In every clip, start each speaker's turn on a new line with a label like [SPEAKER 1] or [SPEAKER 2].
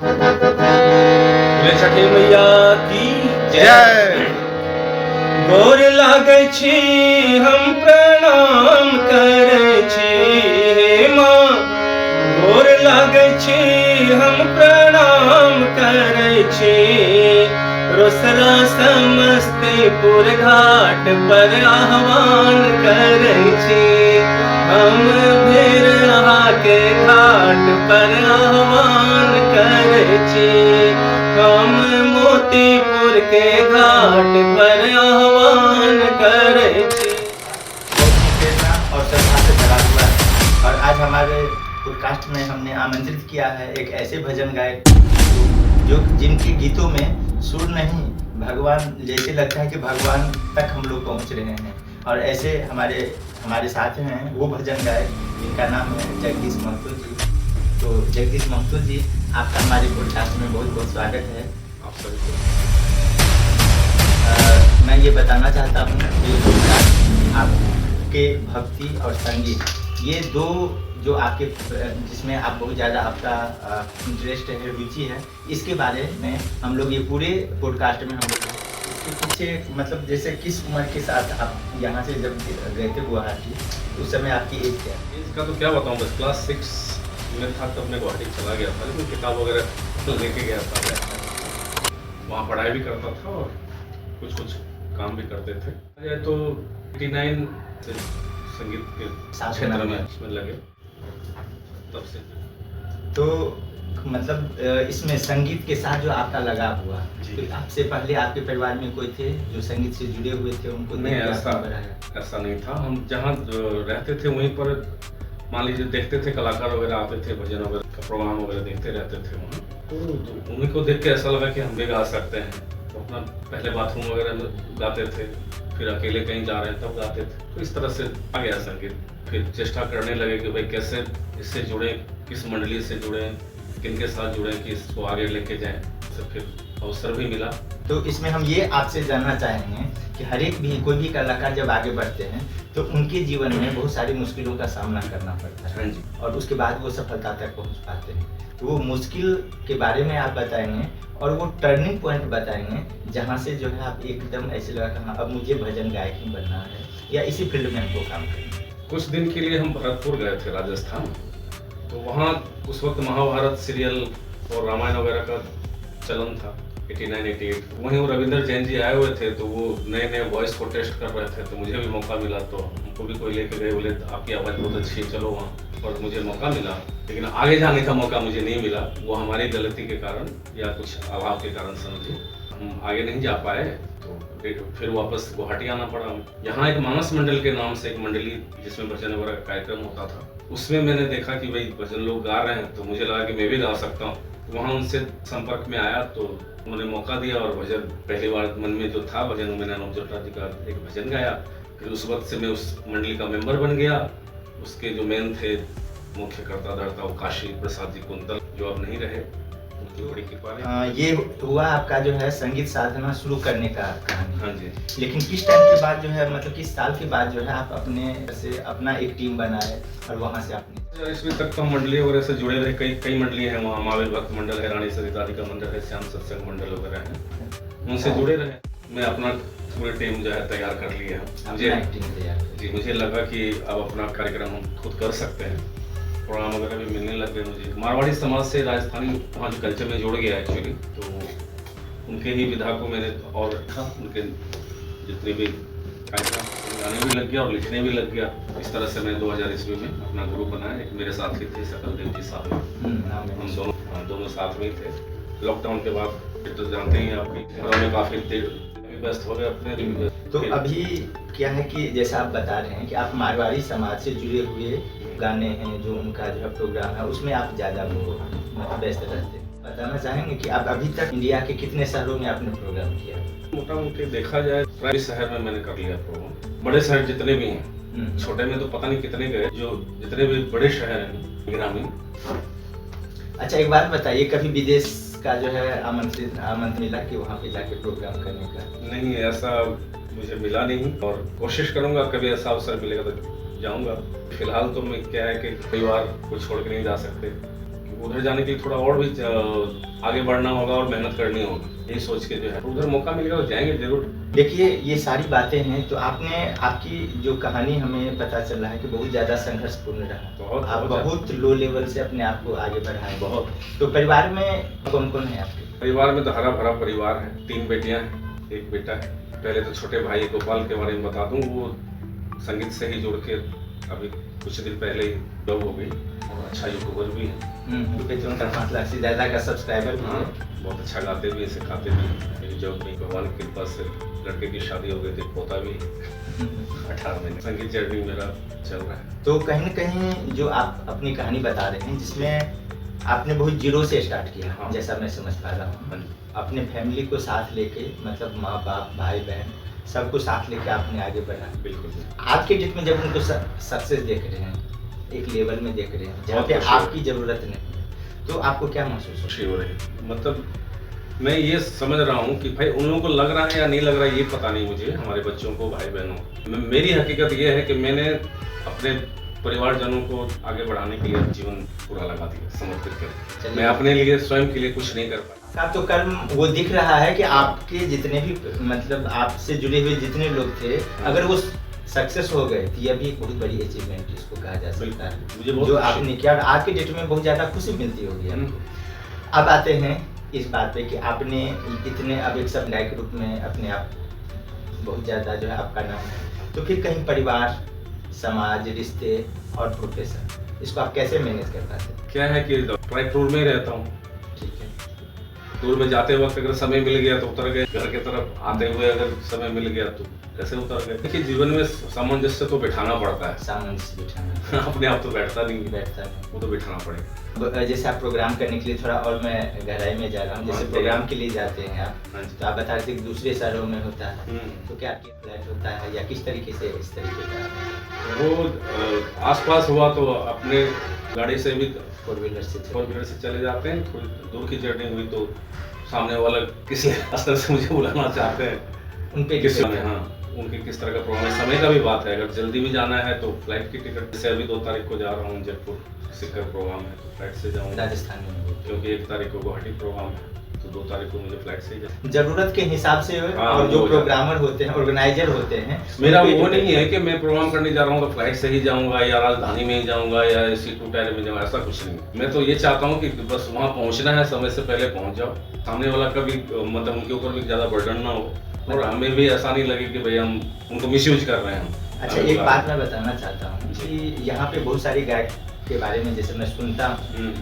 [SPEAKER 1] बोले छठी मैया की
[SPEAKER 2] जय।
[SPEAKER 1] गोर लागै छी हम प्रणाम करै छी हे माँ, गोर लागै छी हम प्रणाम करै छी। रोसड़ा समस्तीपुर घाट पर आह्वान करै छी, हम भेरहा के घाट पर आह्वान करै छी, हम मोतीपुर के घाट पर आह्वान करै छी।
[SPEAKER 2] बहुत प्रेरणा और श्रद्धा से भरा हुआ है। और आज हमारे पॉडकास्ट में हमने आमंत्रित किया है एक ऐसे भजन गायक जो जिनके गीतों में सुर नहीं, भगवान जैसे लगता है कि भगवान तक हम लोग पहुंच रहे हैं। और ऐसे हमारे साथ हैं वो भजन गायक जिनका नाम है जगदीश महतो जी। तो जगदीश महतो जी, आपका हमारे पॉडकास्ट में बहुत बहुत स्वागत है।
[SPEAKER 1] आप सभी को
[SPEAKER 2] मैं ये बताना चाहता हूँ कि ये पॉडकास्ट आपके भक्ति और संगीत, ये दो जो आपके जिसमें आप बहुत ज़्यादा आपका इंटरेस्ट है, रुचि है, इसके बारे में हम लोग ये पूरे पॉडकास्ट में हम लोग इसके पीछे मतलब जैसे किस उम्र के साथ आप यहाँ से जब गए थे गुवाहाटी, उस समय आपकी एज क्या है?
[SPEAKER 1] इसका तो क्या बताऊँ, बस क्लास 6 में था तब मैं गुवाहाटी चला गया था, लेकिन किताब वगैरह लेके गया था, वहाँ पढ़ाई भी करता था और कुछ काम भी करते थे। तो 89 से संगीत के क्षेत्र में इसमें लगे, तब से।
[SPEAKER 2] तो मतलब इसमें संगीत के साथ जो आपका लगाव हुआ, तो आपसे पहले आपके परिवार में कोई थे जो संगीत से जुड़े हुए थे? उनको
[SPEAKER 1] नहीं, ऐसा नहीं था। हम जहाँ रहते थे वहीं पर मान लीजिए देखते थे, कलाकार वगैरह आते थे, भजन वगैरह का प्रोग्राम वगैरह देखते रहते थे वहाँ, तो उन्हीं को देख के ऐसा लगा कि हम भी गा सकते हैं। तो अपना पहले बाथरूम वगैरह में गाते थे, फिर अकेले कहीं जा रहे हैं तब गाते थे, तो इस तरह से आ गया संगीत। फिर चेष्टा करने लगे कि भाई कैसे इससे जुड़े, किस मंडली से जुड़े, किनके साथ जुड़े कि इसको आगे लेके जाएं। तो फिर अवसर भी मिला।
[SPEAKER 2] तो इसमें हम ये आपसे जानना चाहेंगे कि हर एक भी कोई भी कलाकार जब आगे बढ़ते हैं तो उनके जीवन में बहुत सारी मुश्किलों का सामना करना पड़ता है।
[SPEAKER 1] हाँ जी।
[SPEAKER 2] और उसके बाद वो सफलता तक पहुंच पाते हैं। तो वो मुश्किल के बारे में आप बताएंगे और वो टर्निंग पॉइंट बताएंगे जहाँ से जो है आप एकदम ऐसे लगा कि हाँ अब मुझे भजन गायक ही बनना है या इसी फील्ड में हमको काम करना है।
[SPEAKER 1] कुछ दिन के लिए हम भरतपुर गए थे राजस्थान, तो वहाँ उस वक्त महाभारत सीरियल और रामायण वगैरह का चलन था, 89-88। वहीं वो रविंद्र जैन जी आए हुए थे, तो वो नए नए वॉइस को टेस्ट कर रहे थे, तो मुझे भी मौका मिला। तो हमको भी कोई लेके गए, बोले आपकी आवाज़ बहुत अच्छी है, चलो वहाँ। और मुझे मौका मिला, लेकिन आगे जाने का मौका मुझे नहीं मिला। वो हमारी गलती के कारण या कुछ अभाव के कारण समझिए हम आगे नहीं जा पाए। तो फिर वापस गुवाहाटी आना पड़ा। यहाँ एक मानस मंडल के नाम से एक मंडली जिसमें भजन वगैरह का कार्यक्रम होता था, उसमें मैंने देखा कि भाई भजन लोग गा रहे हैं, तो मुझे लगा कि मैं भी गा सकता हूँ। वहाँ उनसे संपर्क में आया तो उन्होंने मौका दिया और भजन पहली बार मन में जो था भजन, मैंने अनूप जलोटा जी का एक भजन गाया। फिर उस वक्त से मैं उस मंडली का मेंबर बन गया। उसके जो मेन थे मुख्य कर्ता धर्ता वो काशी प्रसाद जी कुंतल, जो अब नहीं रहे, उनकी बड़ी कृपा है।
[SPEAKER 2] ये हुआ आपका जो है संगीत साधना शुरू करने का कहानी।
[SPEAKER 1] हाँ जी।
[SPEAKER 2] लेकिन किस टाइम के बाद जो है, मतलब किस साल के बाद जो है आप अपने से अपना एक टीम बनाए और वहाँ से आपने?
[SPEAKER 1] इसमें तक तो हम मंडली वगैरह से जुड़े रहे। कई मंडलियाँ हैं वहाँ, महावीर भक्त मंडल है, रानी सरिता मंडल है, श्याम सत्संग मंडल वगैरह है, उनसे जुड़े रहे। मैं अपना पूरी टीम जो है तैयार कर ली है। मुझे लगा कि अब अपना कार्यक्रम हम खुद कर सकते हैं। प्रोग्राम वगैरह भी मिलने लग गए मुझे। मारवाड़ी समाज से राजस्थानी वहाँ जो कल्चर में जुड़ गया एक्चुअली, तो उनके ही विधा को मैंने और रखा। उनके जितने भी कार्यक्रम गाने भी लग गया और लिखने भी लग गया। इस तरह से मैं 2000 ईस्वी में अपना ग्रुप बनाया। एक मेरे साथी थे सकल देव जी साहब, हम दोनों साथ में ही थे। लॉकडाउन के बाद फिर तो जानते ही आपकी घरों में काफ़ी व्यस्त हो गए अपने।
[SPEAKER 2] तो अभी क्या है कि जैसा आप बता रहे हैं कि आप मारवाड़ी समाज से जुड़े हुए गाने हैं जो उनका जो है प्रोग्राम है उसमें आप ज़्यादा व्यस्त रहते हैं। बताना चाहेंगे कि आप अभी तक इंडिया के कितने शहरों में आपने प्रोग्राम किया?
[SPEAKER 1] मोटा मोटी देखा जाए प्राय शहर में मैंने कर लिया प्रोग्राम। बड़े शहर जितने भी हैं, छोटे में तो पता नहीं कितने गए, जो जितने भी बड़े शहर हैं ग्रामीण।
[SPEAKER 2] अच्छा, एक बात बताइए, कभी विदेश का जो है आमंत्रण मिला कि वहाँ पे जाके प्रोग्राम करने का?
[SPEAKER 1] नहीं, ऐसा मुझे मिला नहीं और कोशिश करूँगा कभी ऐसा अवसर मिलेगा तो जाऊँगा। फिलहाल तो मैं क्या है कि परिवार को छोड़ के नहीं जा सकते, उधर जाने के लिए थोड़ा और भी आगे बढ़ना होगा और मेहनत करनी होगी, यही सोच के जो है उधर मौका मिलेगा तो जाएंगे जरूर।
[SPEAKER 2] देखिए ये सारी बातें हैं, तो आपने आपकी जो कहानी हमें पता चल रहा है कि बहुत ज़्यादा संघर्षपूर्ण रहा। आप बहुत लो लेवल से अपने आप को आगे बढ़ाए।
[SPEAKER 1] बहुत।
[SPEAKER 2] तो परिवार में कौन कौन है आपके?
[SPEAKER 1] परिवार में तो हरा भरा परिवार है, 3 बेटियां हैं, 1 बेटा है। पहले तो छोटे भाई गोपाल के बारे में बता दूं, वो संगीत से ही जुड़ के अभी कुछ दिन पहले ही जॉब हो गई और अच्छा यूट्यूबर भी है।
[SPEAKER 2] 5 लाख से ज़्यादा का सब्सक्राइबर भी है।
[SPEAKER 1] बहुत अच्छा गाते भी, सिखाते भी। मेरी जॉब में भगवान की कृपा से लड़के की शादी हो गई थी, पोता भी 18 महीने। संगीत जर्नी मेरा चल रहा है।
[SPEAKER 2] तो कहीं न कहीं जो आप अपनी कहानी बता रहे हैं, जिसमें आपने बहुत जीरो से स्टार्ट किया।
[SPEAKER 1] हाँ।
[SPEAKER 2] जैसा मैं समझ पा रहा हूँ, अपने फैमिली को साथ लेके, मतलब माँ बाप भाई बहन सबको साथ लेके आपने आगे बढ़ा।
[SPEAKER 1] बिल्कुल।
[SPEAKER 2] आज के डेट में जब उनको सक्सेस देख रहे हैं, एक लेवल में देख रहे हैं जहाँ पे आपकी ज़रूरत नहीं है, तो आपको क्या महसूस
[SPEAKER 1] खुशी हो रही है? मतलब मैं ये समझ रहा हूँ कि भाई उन लोगों को लग रहा है या नहीं लग रहा है ये पता नहीं मुझे, हमारे बच्चों को, भाई बहनों। मेरी हकीकत ये है कि मैंने अपने परिवारजनों को आगे बढ़ाने के लिए जीवन पूरा लगा दिया, समर्पित कर। मैं अपने लिए स्वयं के लिए कुछ नहीं कर पाया।
[SPEAKER 2] तो कर्म वो दिख रहा है कि आपके जितने भी, मतलब आपसे जुड़े हुए जितने लोग थे, अगर वो सक्सेस हो गए तो यह भी एक बहुत बड़ी अचीवमेंट इसको कहा जा सकता है,
[SPEAKER 1] मुझे
[SPEAKER 2] जो आपने किया। और आज के डेट में बहुत ज़्यादा खुशी मिलती होगी आपको। अब आते हैं इस बात पे कि आपने इतने, अब एक सब गायक के रूप में अपने आप बहुत ज़्यादा जो है आपका नाम है, तो फिर कहीं परिवार, समाज, रिश्ते और प्रोफेशन, इसको आप कैसे मैनेज कर पाते?
[SPEAKER 1] क्या है कि ट्रैक टूर में रहता हूँ,
[SPEAKER 2] ठीक है।
[SPEAKER 1] टूर में जाते वक्त अगर समय मिल गया तो उतर गए, घर की तरफ आते हुए अगर समय मिल गया तो ऐसे उतर गए। देखिए जीवन में सामंजस्य तो बिठाना पड़ता है।
[SPEAKER 2] सामंजस्य बिठाना
[SPEAKER 1] अपने आप तो बैठता नहीं,
[SPEAKER 2] नहीं,
[SPEAKER 1] वो तो बिठाना पड़ेगा।
[SPEAKER 2] जैसे आप प्रोग्राम करने के लिए, थोड़ा और मैं गहराई में जा रहा हूँ, जैसे प्रोग्राम के लिए जाते हैं आप, तो आप बता रहे थे दूसरे शहरों में होता है, तो क्या फ्लैट होता है या किस तरीके से, इस तरीके का?
[SPEAKER 1] वो आसपास हुआ तो अपने गाड़ी से भी,
[SPEAKER 2] 4 व्हीलर से
[SPEAKER 1] चले जाते हैं। थोड़ी दूर की जर्नी हुई तो सामने वाला किस स्तर से मुझे बुलाना चाहते हैं,
[SPEAKER 2] उनपे
[SPEAKER 1] किस समय, हाँ उनके किस तरह का प्रोग्राम है, समय का भी बात है। अगर जल्दी भी जाना है तो फ्लाइट की टिकट, जैसे अभी 2 तारीख को जा रहा हूँ जयपुर, सिक्कर प्रोग्राम है तो फ्लाइट से जाऊँगा
[SPEAKER 2] राजस्थान में,
[SPEAKER 1] क्योंकि 1 तारीख को गुवाहाटी प्रोग्राम है तो 2 तारीख को मुझे फ्लाइट से ही जाना।
[SPEAKER 2] जरूरत के हिसाब से। और जो प्रोग्रामर होते हैं, ऑर्गेनाइजर होते हैं,
[SPEAKER 1] मेरा वो नहीं है कि मैं प्रोग्राम करने जा रहा हूँ तो फ्लाइट से ही जाऊँगा या राजधानी में ही जाऊँगा या C2 टायर में जाऊँगा, ऐसा कुछ नहीं। मैं तो ये चाहता हूँ कि बस वहाँ पहुँचना है, समय से पहले पहुँच जाओ, सामने वाला का भी मतलब उनके ऊपर भी ज़्यादा बर्डन ना हो और हमें भी ऐसा नहीं लगे कि भाई हम उनको मिसयूज कर रहे हैं।
[SPEAKER 2] अच्छा, एक बात मैं बताना चाहता हूँ कि यहाँ पे बहुत सारे गायक के बारे में जैसे मैं सुनता हूँ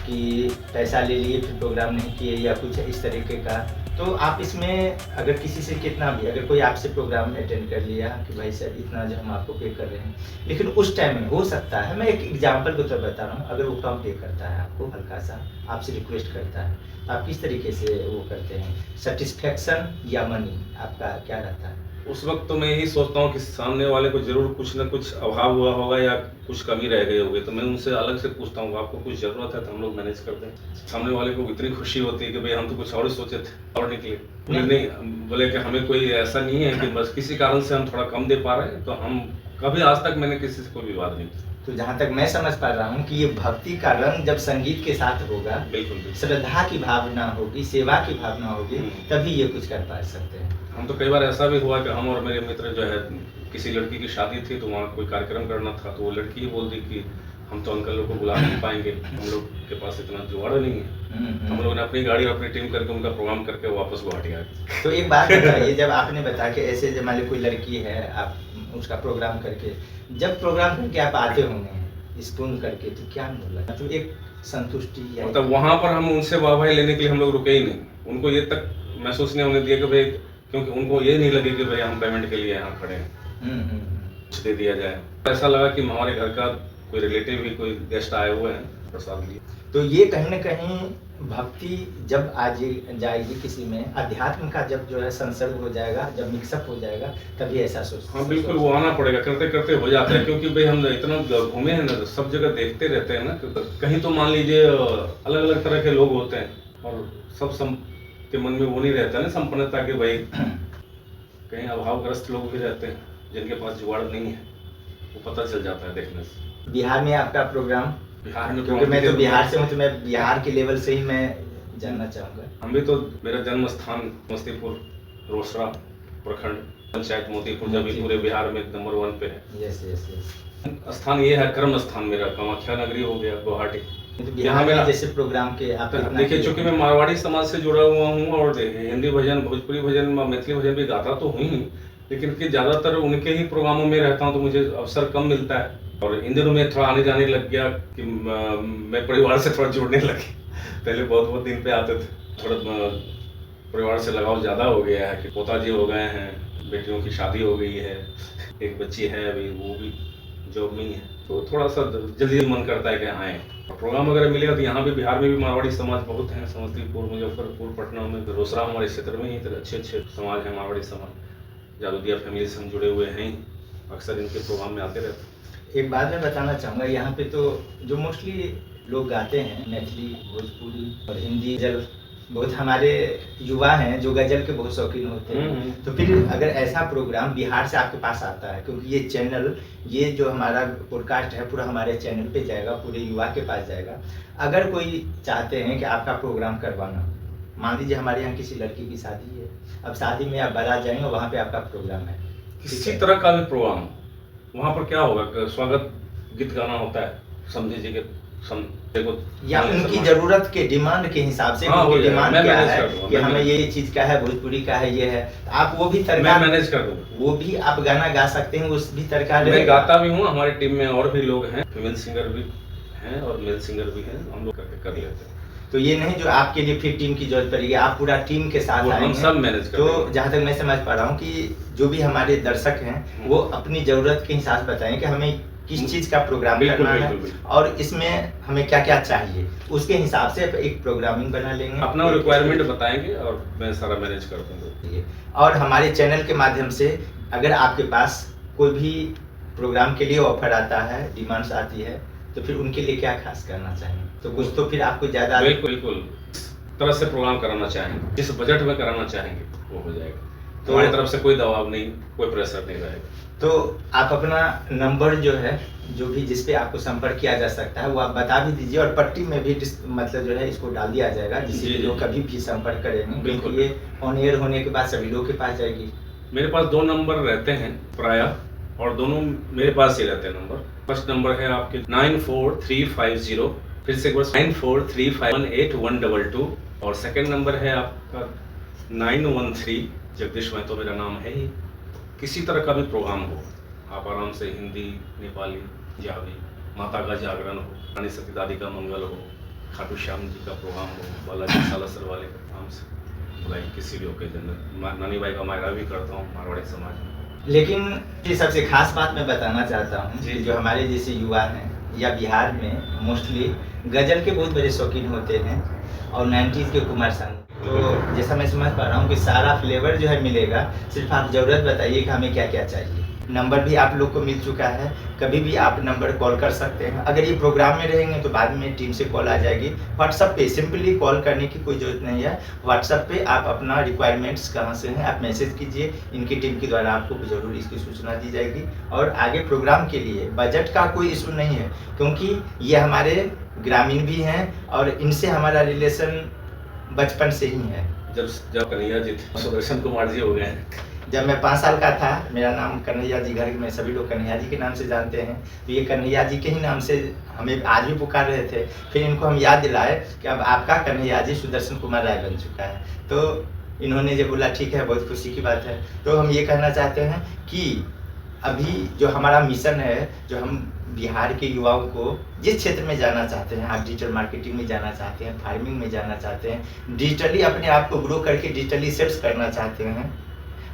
[SPEAKER 2] कि पैसा ले लिए फिर प्रोग्राम नहीं किए या कुछ इस तरीके का, तो आप इसमें अगर किसी से कितना भी, अगर कोई आपसे प्रोग्राम अटेंड कर लिया कि भाई सर इतना जो हम आपको पे कर रहे हैं, लेकिन उस टाइम में हो सकता है, मैं एक एग्जांपल को तो बता रहा हूँ, अगर वो कम पे करता है आपको, हल्का सा आपसे रिक्वेस्ट करता है, तो आप किस तरीके से वो करते हैं? सेटिस्फेक्शन या मनी, आपका क्या रहता है?
[SPEAKER 1] उस वक्त तो मैं यही सोचता हूँ कि सामने वाले को जरूर कुछ ना कुछ अभाव हुआ होगा या कुछ कमी रह गई होगी, तो मैं उनसे अलग से पूछता हूँ आपको कुछ जरूरत है तो हम लोग मैनेज कर दें। सामने वाले को इतनी खुशी होती है कि भाई हम तो कुछ और ही सोचे थे और निकले, नहीं बोले कि हमें कोई ऐसा नहीं है कि बस किसी कारण से हम थोड़ा कम दे पा रहे हैं, तो हम कभी आज तक मैंने किसी से कोई विवाद नहीं किया।
[SPEAKER 2] तो जहाँ तक मैं समझ पा रहा हूँ कि ये भक्ति का रंग जब संगीत के साथ होगा,
[SPEAKER 1] बिल्कुल
[SPEAKER 2] श्रद्धा की भावना होगी, सेवा की भावना होगी, तभी ये कुछ कर पा सकते हैं।
[SPEAKER 1] हम तो कई बार ऐसा भी हुआ कि हम और मेरे मित्र जो है, किसी लड़की की शादी थी तो वहाँ कोई कार्यक्रम करना था, तो वो लड़की ही बोल दी कि हम तो अंकल लोग को बुला नहीं पाएंगे, हम लोग के पास इतना जुगाड़ नहीं है। हम लोगों ने अपनी गाड़ी और अपनी टीम करके उनका प्रोग्राम करके वापस गुवाहाटी आ गए।
[SPEAKER 2] तो एक बात बताइए, जब आपने बताया कि ऐसे जब मान ली कोई लड़की है, आप उसका प्रोग्राम करके, जब प्रोग्राम करके आप आते होंगे स्पून करके, तो क्या मिला, मतलब एक संतुष्टि या
[SPEAKER 1] मतलब वहाँ पर हम उनसे वाहवाही लेने के लिए हम लोग रुके ही नहीं, उनको ये तक महसूस नहीं होने दिया कि भाई, क्योंकि उनको ये नहीं लगे कि भाई हम पेमेंट के लिए यहाँ खड़े हैं, कुछ दे दिया जाए। ऐसा लगा कि हमारे घर का कोई रिलेटिव ही, कोई गेस्ट आए हुए हैं, प्रसाद लिए।
[SPEAKER 2] तो ये कहीं न कहीं भक्ति जब आ जाएगी किसी में, अध्यात्म का जब जो है संसर्ग हो जाएगा, जब मिक्सअप हो जाएगा, तभी ऐसा सोच।
[SPEAKER 1] हाँ बिल्कुल, वो आना पड़ेगा, करते करते हो जाता है, क्योंकि भाई हम इतना घूमे हैं ना, सब जगह देखते रहते हैं ना, कहीं तो मान लीजिए अलग अलग तरह के लोग होते हैं और सब के मन में वो नहीं रहता ना संपन्नता के, भाई कहीं अभावग्रस्त लोग भी रहते हैं जिनके पास जुगाड़ नहीं है, वो पता चल जाता है देखने से।
[SPEAKER 2] बिहार में आपका प्रोग्राम
[SPEAKER 1] बिहार में
[SPEAKER 2] क्योंकि मैं तो बिहार से हूँ, तो मैं बिहार के लेवल से ही मैं जानना चाहूँगा।
[SPEAKER 1] हम भी तो, मेरा जन्म स्थान समस्तीपुर रोसड़ा प्रखंड पंचायत मोतीपुर, जब भी पूरे बिहार में नंबर 1 पे है।
[SPEAKER 2] Yes yes yes.
[SPEAKER 1] स्थान ये है, कर्म स्थान मेरा कामाख्या नगरी हो गया, गुवाहाटी।
[SPEAKER 2] तो बिहार में जैसे प्रोग्राम के आप
[SPEAKER 1] देखिए, चूंकि मैं मारवाड़ी समाज से जुड़ा हुआ हूँ और हिंदी भजन, भोजपुरी भजन, मैथिली भजन भी गाता तो हूँ ही, लेकिन कि ज़्यादातर उनके ही प्रोग्रामों में रहता हूँ, तो मुझे अवसर कम मिलता है। और इन दिनों में थोड़ा आने जाने लग गया कि मैं परिवार से थोड़ा जुड़ने लगे। पहले बहुत दिन पे आते थे, थोड़ा परिवार से लगाव ज़्यादा हो गया है कि पोताजी हो गए हैं, बेटियों की शादी हो गई है, एक बच्ची है अभी, वो भी जॉब में ही है, तो थोड़ा सा जल्दी मन करता है कि आएँ प्रोग्राम वगैरह मिलेगा। तो यहाँ भी बिहार में भी मारवाड़ी समाज बहुत हैं, समस्तीपुर, मुजफ्फरपुर, पटना में, रोसड़ा हमारे क्षेत्र में ही अच्छे समाज हैं मारवाड़ी समाज। जादूदिया फैमिली से हम जुड़े हुए हैं, अक्सर इनके प्रोग्राम में आते रहते हैं।
[SPEAKER 2] एक बात मैं बताना चाहूँगा, यहाँ पे तो जो मोस्टली लोग गाते हैं मैथिली, भोजपुरी और हिंदी, गजल, बहुत हमारे युवा हैं जो गजल के बहुत शौकीन होते हैं। तो फिर अगर ऐसा प्रोग्राम बिहार से आपके पास आता है, क्योंकि ये चैनल, ये जो हमारा पॉडकास्ट है पूरा हमारे चैनल पे जाएगा, पूरे युवा के पास जाएगा। अगर कोई चाहते हैं कि आपका प्रोग्राम करवाना, मान लीजिए हमारे यहाँ किसी लड़की की शादी है, अब शादी में आप बारात जाएंगे, वहाँ पे आपका प्रोग्राम है,
[SPEAKER 1] किसी तरह का भी प्रोग्राम, वहाँ पर क्या होगा, स्वागत गीत गाना होता है, समझे जी के
[SPEAKER 2] या उनकी जरूरत के डिमांड के हिसाब से, उनकी डिमांड क्या है कि हमें ये चीज का है, भोजपुरी का है, ये है, आप वो भी तरह
[SPEAKER 1] मैनेज कर दूंगा,
[SPEAKER 2] वो भी आप गाना गा सकते हैं, उस भी तरह
[SPEAKER 1] मैं गाता भी हूँ। हमारी टीम में और भी लोग हैं, फीमेल सिंगर भी हैं और मेल सिंगर भी हैं, हम लोग कर लेते हैं।
[SPEAKER 2] तो ये नहीं जो आपके लिए फिर टीम की जरूरत पड़ेगी, आप पूरा टीम के साथ आएंगे,
[SPEAKER 1] हम सब मैनेज कर।
[SPEAKER 2] तो जहाँ तक मैं समझ पा रहा हूँ कि जो भी हमारे दर्शक हैं वो अपनी जरूरत के हिसाब से बताएं कि हमें किस चीज का प्रोग्राम करना है और इसमें हमें क्या क्या चाहिए, उसके हिसाब से एक प्रोग्रामिंग बना लेंगे,
[SPEAKER 1] अपना रिक्वायरमेंट बताएंगे और मैं सारा मैनेज कर दूंगा।
[SPEAKER 2] और हमारे चैनल के माध्यम से अगर आपके पास कोई भी प्रोग्राम के लिए ऑफर आता है, डिमांड्स आती है, तो फिर उनके लिए क्या खास करना चाहिए, तो कुछ तो फिर आपको ज्यादा
[SPEAKER 1] बिल्कुल तरह से प्रोग्राम कराना चाहेंगे, जिस बजट में कराना चाहेंगे वो हो जाएगा। तो हमारी तरफ से कोई दबाव नहीं, कोई प्रेशर नहीं रहेगा।
[SPEAKER 2] तो आप अपना नंबर जो है, जो भी जिस पे आपको संपर्क किया जा सकता है, वो आप बता भी दीजिए, और पट्टी में भी मतलब जो है इसको डाल दिया जाएगा, जिससे लोग कभी भी संपर्क करेंगे, क्योंकि ये ऑन एयर होने के बाद सभी लोग के पास जाएगी।
[SPEAKER 1] मेरे पास 2 नंबर रहते हैं प्रायः, और दोनों मेरे पास ही रहते हैं नंबर। फर्स्ट नंबर है आपके 94350, फिर से 943518122, और सेकंड नंबर है आपका 913। जगदीश महतो मेरा नाम है ही। किसी तरह का भी प्रोग्राम हो, आप आराम से हिंदी, नेपाली, जावी, माता का जागरण हो, रानी सती दादी का मंगल हो, खाटू श्याम जी का प्रोग्राम हो, बालाजी सालासर वाले का नाम से बुलाई, किसी भी ओकेजन में। नानी बाई का मायरा भी करता हूँ मारवाड़ी समाज में।
[SPEAKER 2] लेकिन ये सबसे खास बात मैं बताना चाहता हूँ कि जो हमारे जैसे युवा हैं या बिहार में मोस्टली गजल के बहुत बड़े शौकीन होते हैं और 90s के कुमार सानू, तो जैसा मैं समझ पा रहा हूँ कि सारा फ्लेवर जो है मिलेगा, सिर्फ आप ज़रूरत बताइए कि हमें क्या क्या चाहिए। नंबर भी आप लोग को मिल चुका है, कभी भी आप नंबर कॉल कर सकते हैं। अगर ये प्रोग्राम में रहेंगे तो बाद में टीम से कॉल आ जाएगी। व्हाट्सएप पे सिंपली कॉल करने की कोई ज़रूरत नहीं है, व्हाट्सएप पे आप अपना रिक्वायरमेंट्स कहाँ से हैं आप मैसेज कीजिए, इनकी टीम के द्वारा आपको ज़रूर इसकी सूचना दी जाएगी। और आगे प्रोग्राम के लिए बजट का कोई इशू नहीं है, क्योंकि ये हमारे ग्रामीण भी हैं और इनसे हमारा रिलेशन बचपन से ही है।
[SPEAKER 1] जब कन्हैया जी सुदर्शन कुमार जी हो गए हैं,
[SPEAKER 2] जब मैं 5 साल का था, मेरा नाम कन्हैया जी, घर में सभी लोग कन्हैया जी के नाम से जानते हैं, तो ये कन्हैया जी के ही नाम से हमें आज भी पुकार रहे थे। फिर इनको हम याद दिलाए कि अब आपका कन्हैया जी सुदर्शन कुमार राय बन चुका है, तो इन्होंने जब बोला ठीक है, बहुत खुशी की बात है। तो हम ये कहना चाहते हैं कि अभी जो हमारा मिशन है, जो हम बिहार के युवाओं को जिस क्षेत्र में जाना चाहते हैं, आप डिजिटल मार्केटिंग में जाना चाहते हैं, फार्मिंग में जाना चाहते हैं, डिजिटली अपने आप को ग्रो करके डिजिटली सेल्स करना चाहते हैं,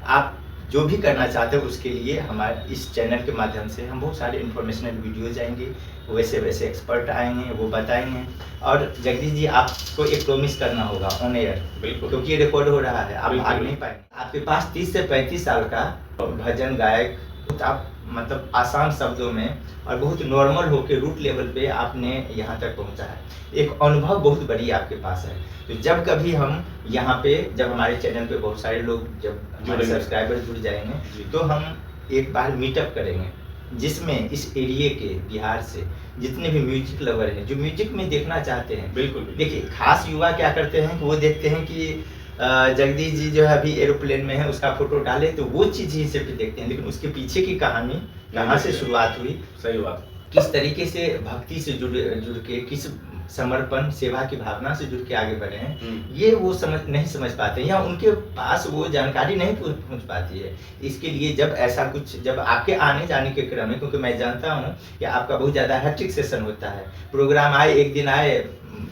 [SPEAKER 2] आप जो भी करना चाहते हैं, उसके लिए हमारे इस चैनल के माध्यम से हम बहुत सारे इन्फॉर्मेशनल वीडियोज आएंगे, वैसे वैसे एक्सपर्ट आएंगे, वो बताएंगे। और जगदीश जी, आपको एक प्रॉमिस करना होगा ऑन एयर, क्योंकि ये रिकॉर्ड हो रहा है, आप भाग नहीं पाएंगे। आपके पास 30 से 35 साल का भजन गायक, आप मतलब आसान शब्दों में और बहुत नॉर्मल होकर रूट लेवल पे आपने यहाँ तक पहुँचा है, एक अनुभव बहुत बड़ी आपके पास है। तो जब कभी हम यहाँ पे, जब हमारे चैनल पे बहुत सारे लोग, जब हमारे सब्सक्राइबर जुड़ जाएंगे, तो हम एक बार मीटअप करेंगे, जिसमें इस एरिया के बिहार से जितने भी म्यूजिक लवर हैं, जो म्यूजिक में देखना चाहते हैं,
[SPEAKER 1] बिल्कुल
[SPEAKER 2] देखिए खास युवा क्या करते हैं कि वो देखते हैं कि जगदीश जी जो है अभी एरोप्लेन में है, उसका फोटो डाले तो वो चीज़ ही सिर्फ देखते हैं, लेकिन उसके पीछे की कहानी कहाँ से शुरुआत हुई,
[SPEAKER 1] सही बात,
[SPEAKER 2] किस तरीके से भक्ति से जुड़ के, किस समर्पण सेवा की भावना से जुड़ के आगे बढ़े हैं, ये वो नहीं समझ पाते हैं, या उनके पास वो जानकारी नहीं पहुंच पाती है। इसके लिए जब ऐसा कुछ, जब आपके आने जाने के क्रम में, क्योंकि मैं जानता हूँ कि आपका बहुत ज़्यादा हैट्रिक सेशन होता है, प्रोग्राम आए, एक दिन आए,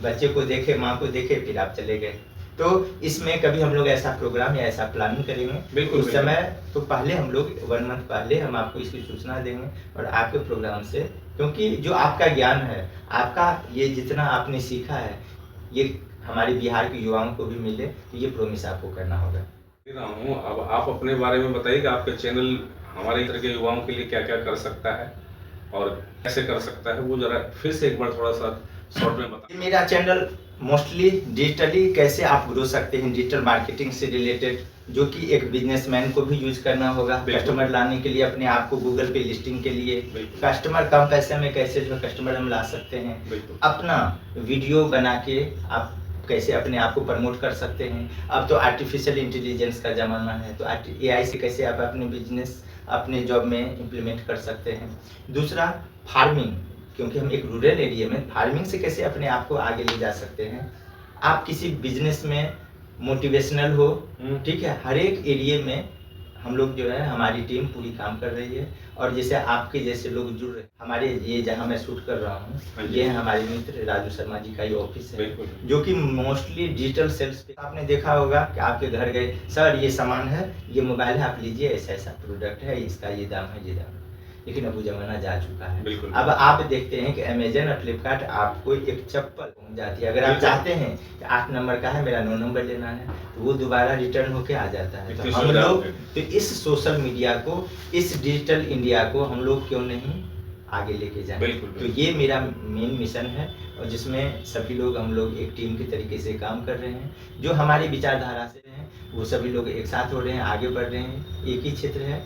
[SPEAKER 2] बच्चे को देखे, माँ को देखे, फिर आप चले गए, तो इसमें कभी हम लोग ऐसा प्रोग्राम या ऐसा प्लानिंग करेंगे,
[SPEAKER 1] बिल्कुल,
[SPEAKER 2] उस समय तो पहले हम लोग 1 मंथ पहले हम आपको इसकी सूचना देंगे, और आपके प्रोग्राम से, क्योंकि जो आपका ज्ञान है, आपका ये जितना आपने सीखा है, ये हमारे बिहार के युवाओं को भी मिले, तो ये प्रॉमिस आपको करना होगा।
[SPEAKER 1] अब आप अपने बारे में बताइए कि आपके चैनल हमारे तरह के युवाओं के लिए क्या क्या कर सकता है और कैसे कर सकता है, वो जरा फिर से एक बार थोड़ा सा शॉर्ट में बताइए।
[SPEAKER 2] मेरा चैनल मोस्टली डिजिटली कैसे आप ग्रो सकते हैं, डिजिटल मार्केटिंग से रिलेटेड, जो कि एक बिजनेसमैन को भी यूज करना होगा, कस्टमर लाने के लिए, अपने आप को गूगल पे लिस्टिंग के लिए, कस्टमर कम पैसे में कैसे जो कस्टमर हम ला सकते हैं, अपना वीडियो बना के आप कैसे अपने आप को प्रमोट कर सकते हैं। अब तो आर्टिफिशियल इंटेलिजेंस का ज़माना है, तो AI से कैसे आप अपने बिजनेस, अपने जॉब में इम्प्लीमेंट कर सकते हैं। दूसरा फार्मिंग, क्योंकि हम एक रूरल एरिया में, फार्मिंग से कैसे अपने आप को आगे ले जा सकते हैं। आप किसी बिजनेस में मोटिवेशनल हो, ठीक है, हर एक एरिया में हम लोग जो है, हमारी टीम पूरी काम कर रही है, और जैसे आपके जैसे लोग जुड़ रहे हैं, हमारे ये जहाँ मैं शूट कर रहा हूँ, ये है हमारे मित्र राजू शर्मा जी का ये ऑफिस है, जो कि मोस्टली डिजिटल सेल्स पे, आपने देखा होगा कि आपके घर गए, सर ये सामान है, ये मोबाइल है, आप लीजिए, ऐसा ऐसा प्रोडक्ट है, इसका ये दाम है, ये दाम है, लेकिन अब वो जमाना जा चुका है। अब आप देखते हैं कि अमेजन और फ्लिपकार्ट आपको एक चप्पल पहुंच जाती है, अगर आप चाहते हैं कि 8 नंबर का है, मेरा 9 नंबर लेना है, तो वो दोबारा रिटर्न होके आ जाता है। तो हम लोग तो इस सोशल मीडिया को, इस डिजिटल इंडिया को हम लोग क्यों नहीं आगे लेके जाएं। तो ये मेरा मेन मिशन है, और जिसमें सभी लोग, हम लोग एक टीम के तरीके से काम कर रहे हैं, जो हमारी विचारधारा से हैं, वो सभी लोग एक साथ हो रहे हैं, आगे बढ़ रहे हैं। एक ही क्षेत्र है,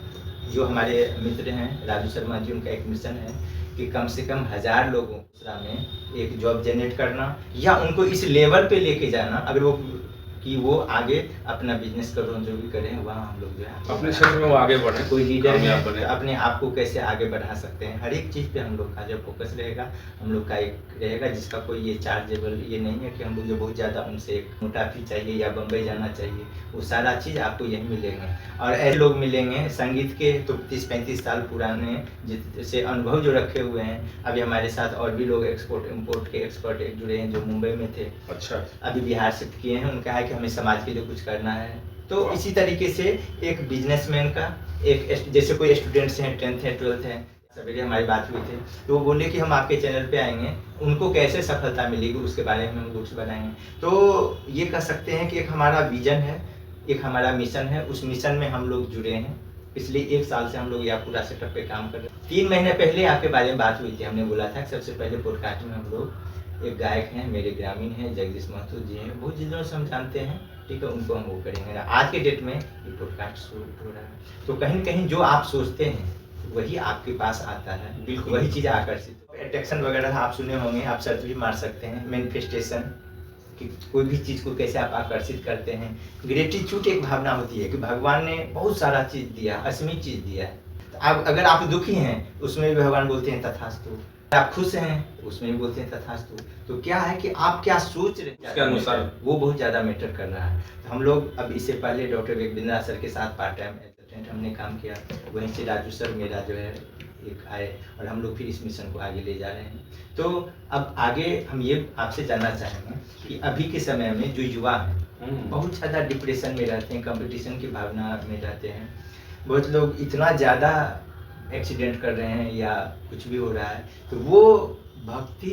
[SPEAKER 2] जो हमारे मित्र हैं राजू शर्मा जी, उनका एक मिशन है कि कम से कम 1000 लोगों में एक जॉब जनरेट करना, या उनको इस लेवल पे लेके जाना, अगर वो कि वो आगे अपना बिजनेस करो, जो भी करें, वहाँ हम लोग जो है
[SPEAKER 1] अपने क्षेत्र में वो आगे बढ़े,
[SPEAKER 2] कोई लीडर है तो अपने आप को कैसे आगे बढ़ा सकते हैं, हर एक चीज़ पे हम लोग का जो फोकस रहेगा, हम लोग का एक रहेगा, जिसका कोई ये चार्जेबल ये नहीं है कि हम लोग जो बहुत ज़्यादा उनसे एक मोटा फी चाहिए या बम्बई जाना चाहिए, वो सारा चीज़ आपको यहीं मिलेंगे। और ऐसे लोग मिलेंगे संगीत के तो 30-35 साल पुराने जिससे अनुभव जो रखे हुए हैं। अभी हमारे साथ और भी लोग एक्सपोर्ट इम्पोर्ट के एक्सपर्ट जुड़े हैं, जो मुंबई में थे,
[SPEAKER 1] अच्छा,
[SPEAKER 2] अभी बिहार शिफ्ट किए हैं, उनका है कि हमें समाज के लिए कुछ करना है। तो इसी तरीके से एक बिजनेसमैन का, एक जैसे कोई स्टूडेंट्स हैं, 10th है, 12th है, सवेरे हमारी बात हुई थी, तो वो बोले कि हम आपके चैनल पे आएंगे, उनको कैसे सफलता मिलेगी उसके बारे में हम कुछ बनाएंगे। तो ये कह सकते हैं कि एक हमारा विजन है, एक हमारा मिशन है, उस मिशन में हम लोग जुड़े हैं। पिछले 1 साल से हम लोग यह पूरा सेटअप पे काम कर रहे हैं। 3 महीने पहले आपके बारे में बात हुई थी, हमने बोला था कि सबसे पहले पॉडकास्ट में हम लोग, एक गायक हैं, मेरे ग्रामीण हैं, जगदीश महतो जी हैं, बहुत जिनों से हम जानते हैं, ठीक है, उनको हम वो करेंगे। आज के डेट में ये पॉडकास्ट शूट हो रहा है, तो कहीं कहीं जो आप सोचते हैं वही आपके पास आता है, बिल्कुल वही चीज़ आकर्षित। अट्रैक्शन वगैरह आप सुने होंगे, आप सर्च भी मार सकते हैं, मैनिफेस्टेशन, कि कोई भी चीज़ को कैसे आप आकर्षित करते हैं। ग्रेटिट्यूड एक भावना होती है कि भगवान ने बहुत सारा चीज़ दिया, असीमित चीज़ दिया है, तो आप अगर आप दुखी हैं उसमें भी भगवान बोलते हैं तथास्तु, आप खुश हैं उसमें भी बोलते हैं तथास्तु। तो क्या है कि आप क्या सोच रहे हैं उसके अनुसार वो बहुत ज़्यादा मैटर कर रहा है। तो हम लोग अब इससे पहले डॉक्टर वेगबिंद्रा सर के साथ पार्ट टाइम असिस्टेंट हमने काम किया, वहीं से राजू सर मेरा जो है एक आए, और हम लोग फिर इस मिशन को आगे ले जा रहे हैं। तो अब आगे हम ये आपसे जानना चाहेंगे कि अभी के समय में जो युवा हैं बहुत ज़्यादा डिप्रेशन में रहते हैं, कंपटीशन की भावना में रहते हैं, बहुत लोग इतना ज़्यादा एक्सीडेंट कर रहे हैं या कुछ भी हो रहा है, तो वो भक्ति,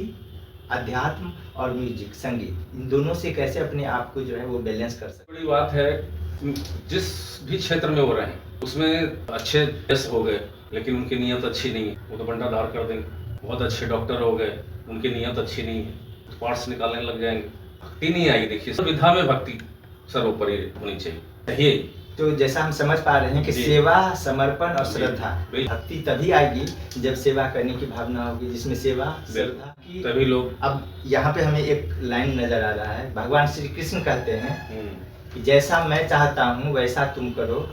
[SPEAKER 2] अध्यात्म और म्यूजिक, संगीत, इन दोनों से कैसे अपने आप को जो है वो बैलेंस कर सकते।
[SPEAKER 1] बड़ी बात है, जिस भी क्षेत्र में हो रहे हैं उसमें अच्छे यश हो गए, लेकिन उनकी नीयत अच्छी नहीं है, वो तो बंटा धार कर देंगे। बहुत अच्छे डॉक्टर हो गए, उनकी नीयत अच्छी नहीं है, तो पार्ट्स निकालने लग जाएंगे, भक्ति नहीं आई। देखिए, सब विधा में भक्ति सर्वोपरि होनी चाहिए।
[SPEAKER 2] तो जैसा हम समझ पा रहे हैं कि
[SPEAKER 1] जी।
[SPEAKER 2] सेवा, समर्पण और
[SPEAKER 1] जी,
[SPEAKER 2] श्रद्धा,
[SPEAKER 1] बिल्कुल।
[SPEAKER 2] भक्ति तभी आएगी जब सेवा करने की भावना होगी, जिसमें सेवा, श्रद्धा की।
[SPEAKER 1] तभी लोग
[SPEAKER 2] अब यहाँ पे हमें एक लाइन नजर आ रहा है, भगवान श्री कृष्ण कहते हैं कि जैसा मैं चाहता हूँ वैसा तुम करो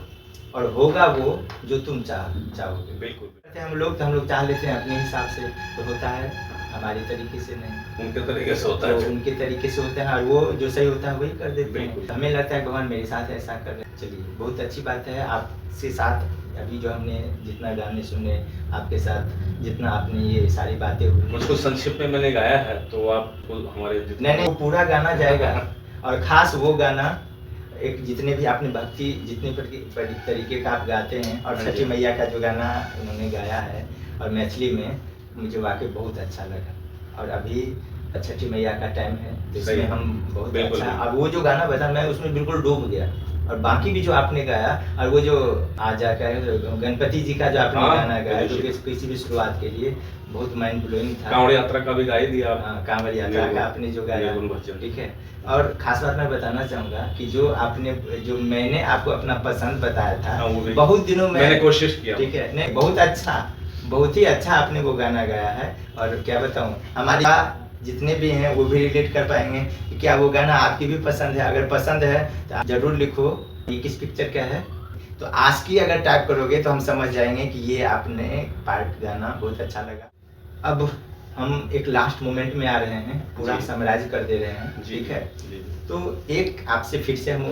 [SPEAKER 2] और होगा वो जो तुम चाहोगे।
[SPEAKER 1] बिल्कुल
[SPEAKER 2] हम लोग चाह लेते हैं अपने हिसाब से, तो होता है हमारे तरीके से नहीं,
[SPEAKER 1] उनके तरीके से होता
[SPEAKER 2] तो
[SPEAKER 1] है।
[SPEAKER 2] उनके तरीके से होता है और वो जो सही होता है वही कर देते
[SPEAKER 1] बिल्कुल।
[SPEAKER 2] हैं। हमें लगता है भगवान मेरे साथ ऐसा कर रहे हैं। चलिए, बहुत अच्छी बात है। आपसे साथ अभी जो हमने जितना गाने सुने, आपके साथ जितना आपने ये सारी बातें हुई,
[SPEAKER 1] उसको संक्षिप्त में मैंने गाया है, तो आपको हमारे
[SPEAKER 2] नहीं वो पूरा गाना जाएगा और खास वो गाना एक जितने भी आपने भक्ति जितने तरीके का आप गाते हैं और
[SPEAKER 1] हाँ
[SPEAKER 2] छठी
[SPEAKER 1] जी।
[SPEAKER 2] मैया का जो गाना उन्होंने गाया है और मैथिली में, मुझे वाकई बहुत अच्छा लगा। और अभी छठी मैया का टाइम है तो
[SPEAKER 1] सही
[SPEAKER 2] इसमें
[SPEAKER 1] है।
[SPEAKER 2] हम बहुत
[SPEAKER 1] बिल्कुल,
[SPEAKER 2] अच्छा,
[SPEAKER 1] बिल्कुल।
[SPEAKER 2] अब वो जो गाना बजा मैं उसमें बिल्कुल डूब गया। और बाकी भी जो आपने गाया और वो जो आजा का गणपति जी का जो आपने
[SPEAKER 1] हाँ,
[SPEAKER 2] गाना गाया, जो
[SPEAKER 1] बिल्कुल।
[SPEAKER 2] किसी भी शुरुआत के लिए बहुत माइंड ब्लोइंग था।
[SPEAKER 1] कांवड़ यात्रा का भी गा ही दिया आप।
[SPEAKER 2] हाँ, कांवड़ यात्रा का आपने जो गाया,
[SPEAKER 1] निर्गुण भजन।
[SPEAKER 2] ठीक है। और खास बात मैं बताना चाहूँगा कि जो मैंने आपको अपना पसंद बताया
[SPEAKER 1] हाँ, वो
[SPEAKER 2] था,
[SPEAKER 1] भी।
[SPEAKER 2] बहुत दिनों में
[SPEAKER 1] मैंने कोशिश किया।
[SPEAKER 2] ठीक है, नहीं बहुत ही अच्छा आपने वो गाना गाया है। और क्या बताऊँ, हमारे जितने भी हैं वो भी रिलेट कर पाएंगे कि क्या वो गाना आपकी भी पसंद है। अगर पसंद है तो आप जरूर लिखो ये किस पिक्चर का है, तो आस्की अगर टाइप करोगे तो हम समझ जाएंगे कि ये आपने पार्ट गाना बहुत अच्छा लगा। अब हम एक लास्ट मोमेंट में आ रहे हैं, पूरा
[SPEAKER 1] जी।
[SPEAKER 2] समराइज कर दे रहे हैं,
[SPEAKER 1] जी,
[SPEAKER 2] ठीक है।
[SPEAKER 1] जी।
[SPEAKER 2] तो एक आपसे फिर से हम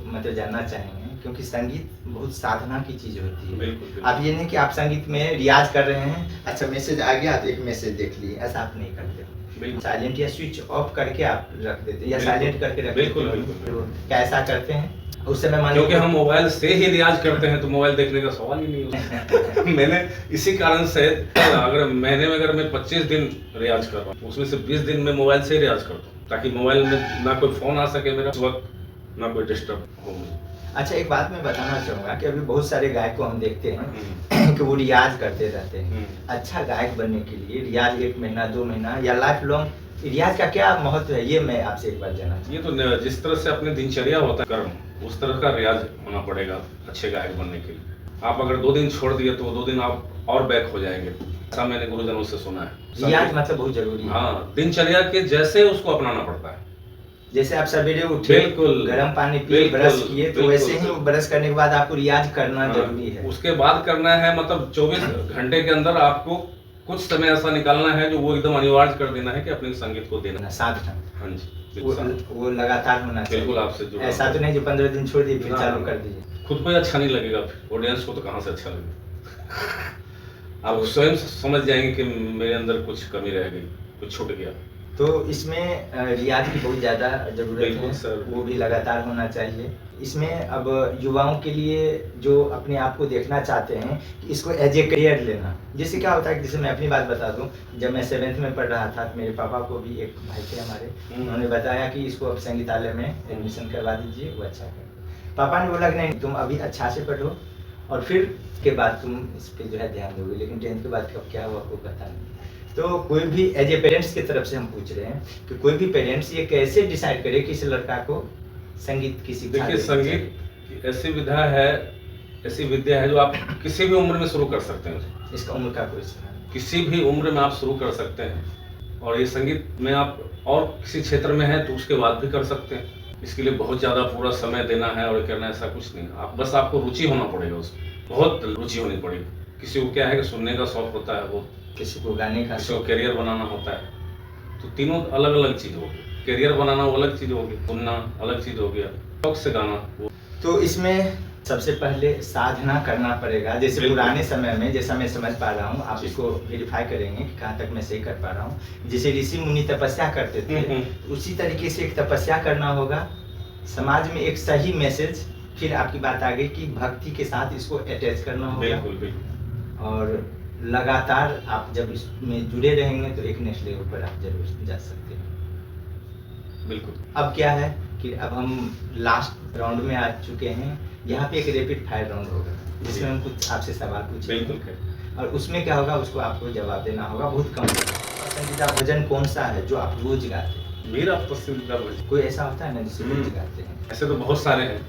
[SPEAKER 2] मतलब जानना चाहेंगे, क्योंकि संगीत बहुत साधना की चीज होती है।
[SPEAKER 1] बिल्कुल, बिल्कुल।
[SPEAKER 2] आप ये नहीं कि आप संगीत में रियाज कर रहे हैं, अच्छा मैसेज आ गया तो एक मैसेज देख लिए, ऐसा आप नहीं करते हो।
[SPEAKER 1] बिल्कुल।
[SPEAKER 2] साइलेंट या स्विच ऑफ करके आप रख देते हैं या
[SPEAKER 1] बिल्कुल।
[SPEAKER 2] साइलेंट करके रख
[SPEAKER 1] बिल्कुल,
[SPEAKER 2] देते हो।
[SPEAKER 1] बिल्कुल।
[SPEAKER 2] तो क्या ऐसा करते हैं उस समय मान
[SPEAKER 1] क्योंकि हम मोबाइल से ही रियाज करते हैं तो मोबाइल देखने का सवाल ही नहीं होता। मैंने इसी कारण से अगर महीने में अगर मैं 25 दिन रियाज कर रहा हूँ, उसमें से 20 दिन में मोबाइल से ही रियाज करता हूँ, ताकि मोबाइल में ना कोई फोन आ सके मेरा उस वक्त, ना कोई डिस्टर्ब हो मुझे।
[SPEAKER 2] अच्छा, एक बात मैं बताना चाहूँगा कि अभी बहुत सारे गायक को हम देखते हैं कि वो रियाज करते रहते हैं। अच्छा गायक बनने के लिए रियाज 1 महीना 2 महीना या लाइफ लॉन्ग रियाज का क्या महत्व है, ये मैं आपसे एक बार जानना चाहूँगा।
[SPEAKER 1] ये तो जिस तरह से अपने दिनचर्या होता है कर्म, उस तरह का रियाज होना पड़ेगा अच्छे गायक बनने के लिए। आप अगर 2 दिन छोड़ दिए तो 2 दिन आप और बैक हो जाएंगे, ऐसा मैंने गुरुजनों से सुना है।
[SPEAKER 2] रियाज मतलब बहुत जरूरी है।
[SPEAKER 1] हाँ, दिनचर्या के जैसे उसको अपनाना पड़ता है।
[SPEAKER 2] जैसे आप सवेरे उठे,
[SPEAKER 1] बिल्कुल।
[SPEAKER 2] गर्म पानी पिए,
[SPEAKER 1] बिल्कुल,
[SPEAKER 2] ब्रश किए, तो
[SPEAKER 1] बिल्कुल,
[SPEAKER 2] वैसे ही
[SPEAKER 1] बिल्कुल।
[SPEAKER 2] ब्रश करने के बाद आपको रियाज करना
[SPEAKER 1] हाँ,
[SPEAKER 2] जरूरी है।
[SPEAKER 1] उसके बाद करना है, मतलब 24 घंटे के अंदर आपको कुछ समय ऐसा निकालना है जो वो एकदम अनिवार्य कर देना है कि अपने संगीत को देना।
[SPEAKER 2] साधना
[SPEAKER 1] हाँ जी,
[SPEAKER 2] वो
[SPEAKER 1] बिल्कुल।
[SPEAKER 2] वो लगातार होना चाहिए।
[SPEAKER 1] बिल्कुल आपसे जुड़ा
[SPEAKER 2] ऐसा
[SPEAKER 1] हुआ।
[SPEAKER 2] तो नहीं जो 15 दिन छोड़ दिए फिर
[SPEAKER 1] ना,
[SPEAKER 2] चालू कर दीजिए।
[SPEAKER 1] खुद को ही अच्छा नहीं लगेगा, फिर ऑडियंस को तो कहाँ से अच्छा लगेगा। आप स्वयं समझ जाएंगे कि मेरे अंदर कुछ कमी रह गई, कुछ छूट गया।
[SPEAKER 2] तो इसमें रियाज की बहुत ज़्यादा जरूरत
[SPEAKER 1] बिल्कुल
[SPEAKER 2] है,
[SPEAKER 1] सर।
[SPEAKER 2] वो भी लगातार होना चाहिए। इसमें अब युवाओं के लिए जो अपने आप को देखना चाहते हैं कि इसको एज ए करियर लेना, जिससे क्या होता है कि जैसे मैं अपनी बात बता दूं, जब मैं 7th में पढ़ रहा था, मेरे पापा को भी एक भाई थे हमारे, उन्होंने बताया कि इसको अब संगीतालय में एडमिशन करवा दीजिए, वो अच्छा कर। पापा ने बोला कि नहीं, तुम अभी अच्छा से पढ़ो और फिर के बाद तुम इस पर जो है ध्यान दोगे। लेकिन 10th के बाद कब क्या हुआ आपको पता नहीं। तो कोई भी एज ए पेरेंट्स की तरफ से हम पूछ रहे हैं कि कोई भी पेरेंट्स ये कैसे डिसाइड करे कि इस लड़का को संगीत की शिक्षा
[SPEAKER 1] देखिए,
[SPEAKER 2] देनी
[SPEAKER 1] संगीत
[SPEAKER 2] चाहिए?
[SPEAKER 1] ऐसी विद्या है जो आप किसी भी उम्र में शुरू कर सकते हैं।
[SPEAKER 2] इसका उम्र का कोई सीमा नहीं।
[SPEAKER 1] किसी भी उम्र में आप शुरू कर सकते हैं, और ये संगीत में आप और किसी क्षेत्र में हैं तो उसके बाद भी कर सकते हैं। इसके लिए बहुत ज़्यादा पूरा समय देना है और करना, ऐसा कुछ नहीं। आप बस आपको रुचि होना पड़ेगा, उसमें बहुत रुचि होनी पड़ेगी। किसी को क्या है कि सुनने का शौक होता है, वो
[SPEAKER 2] किसी को गाने का
[SPEAKER 1] किसी को करियर बनाना होता है। तो तीनों अलग अलग चीज़ होगी। करियर बनाना वो अलग चीज़ होगी, सुनना अलग चीज़ हो गया, शौक से गाना वो।
[SPEAKER 2] तो इसमें सबसे पहले साधना करना पड़ेगा। जैसे
[SPEAKER 1] बिल्कुल।
[SPEAKER 2] पुराने समय में, जैसा मैं समझ पा रहा हूँ, आप इसको वेरीफाई करेंगे कि कहाँ तक मैं सही कर पा रहा हूँ, जैसे ऋषि मुनि तपस्या करते थे, उसी तरीके से एक तपस्या करना होगा, समाज में एक सही मैसेज। फिर आपकी बात आ गई कि भक्ति के साथ इसको अटैच करना होगा।
[SPEAKER 1] बिल्कुल बिल्कुल।
[SPEAKER 2] और लगातार आप जब इसमें जुड़े रहेंगे तो एक नेक्स्ट लेवल पर आप जरूर जा सकते हैं।
[SPEAKER 1] बिल्कुल।
[SPEAKER 2] अब क्या है कि अब हम लास्ट राउंड में आ चुके हैं। यहाँ पे एक रैपिड फायर राउंड होगा जिसमें हम कुछ आपसे सवाल पूछेंगे,
[SPEAKER 1] बिल्कुल।
[SPEAKER 2] और उसमें क्या होगा उसको आपको जवाब देना होगा। बहुत कम। पसंदीदा भजन कौन सा है जो आप रोज गाते हैं?
[SPEAKER 1] मेरा पसंदीदा भजन
[SPEAKER 2] कोई ऐसा होता है ना जिसे रोज गाते हैं?
[SPEAKER 1] ऐसे तो बहुत सारे हैं,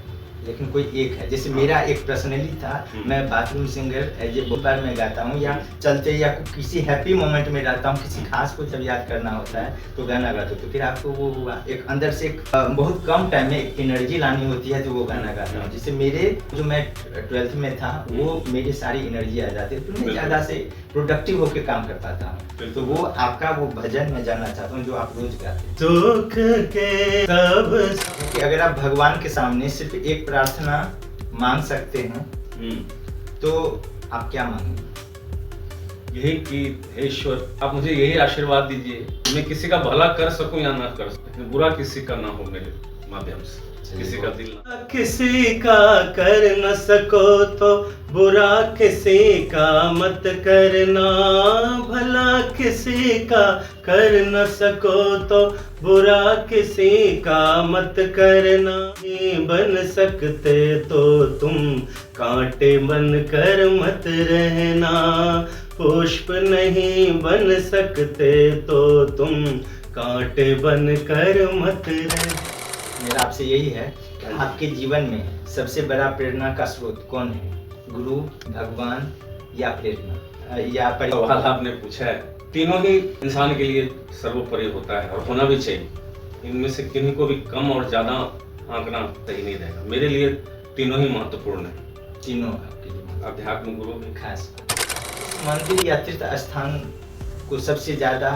[SPEAKER 2] लेकिन कोई एक है। जैसे मेरा एक पर्सनली था, मैं बाथरूम सिंगर एज ए बहुत बार मैं गाता हूँ, या चलते या किसी हैप्पी मोमेंट में रहता हूँ, किसी खास को जब याद करना होता है तो गाना गाता हूँ। तो फिर आपको वो हुआ एक अंदर से एक बहुत कम टाइम में एक एनर्जी लानी होती है, तो वो गाना गाता हूँ। जिससे मेरे जो मैं 12th में था वो मेरी सारी एनर्जी आ जाती है, तो मैं ज़्यादा से प्रोडक्टिव होकर काम कर पाता हूँ। तो वो आपका वो भजन मैं जानना चाहता हूँ जो आप रोज गाते हैं।
[SPEAKER 3] दुख के सब
[SPEAKER 2] कि अगर आप भगवान के सामने सिर्फ एक प्रार्थना मांग सकते हैं तो आप क्या मांगेंगे?
[SPEAKER 1] यही कि हे ईश्वर, आप मुझे यही आशीर्वाद दीजिए कि मैं किसी का भला कर सकूं या ना कर सकूं, बुरा किसी का ना हो मेरे माध्यम से, किसी का दिल ना।
[SPEAKER 3] किसी का कर न सको तो बुरा किसी का मत करना, भला किसी का कर न सको तो बुरा किसी का मत करना। नहीं बन सकते तो तुम कांटे बन कर मत रहना, पुष्प नहीं बन सकते तो तुम कांटे बन कर मत रहना।
[SPEAKER 2] मेरा आपसे यही है कि आपके जीवन में सबसे बड़ा प्रेरणा का स्रोत कौन है? गुरु, भगवान या प्रेरणा या
[SPEAKER 1] सवाल आपने पूछा है, तीनों ही इंसान के लिए सर्वोपरि होता है और होना भी चाहिए। इनमें से किन्हीं को भी कम और ज्यादा आंकना सही नहीं रहेगा। मेरे लिए तीनों ही महत्वपूर्ण है।
[SPEAKER 2] तीनों आपके लिए
[SPEAKER 1] अध्यात्म गुरु भी
[SPEAKER 2] खास मंदिर या तीर्थ स्थान को सबसे ज्यादा